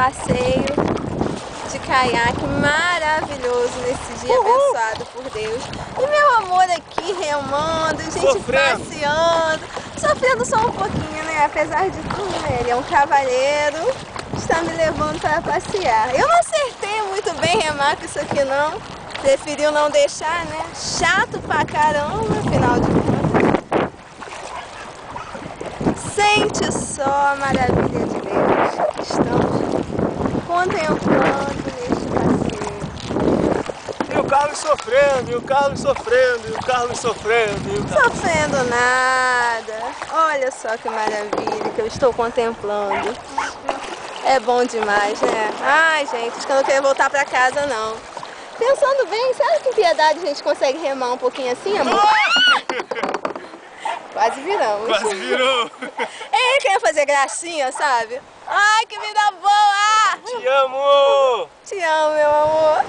passeio de caiaque maravilhoso nesse dia abençoado por Deus. E meu amor aqui remando, a gente passeando, sofrendo só um pouquinho, né? Apesar de tudo, né? Ele é um cavalheiro, está me levando para passear. Eu não acertei muito bem remar com isso aqui não, preferiu não deixar, né? Chato pra caramba, afinal de contas. Sente só a maravilha de Deus. Estamos contemplando neste passeio. E o Carlos sofrendo, e o Carlos sofrendo, e o Carlos sofrendo, e o Carlos... Sofrendo nada. Olha só que maravilha que eu estou contemplando. É bom demais, né? Ai, gente, acho que eu não quero voltar pra casa, não. Pensando bem, será que em Piedade a gente consegue remar um pouquinho assim, amor? Quase viramos. Quase virou. Ele quer fazer gracinha, sabe? Ai, que vida boa! Te amo! Te amo, meu amor.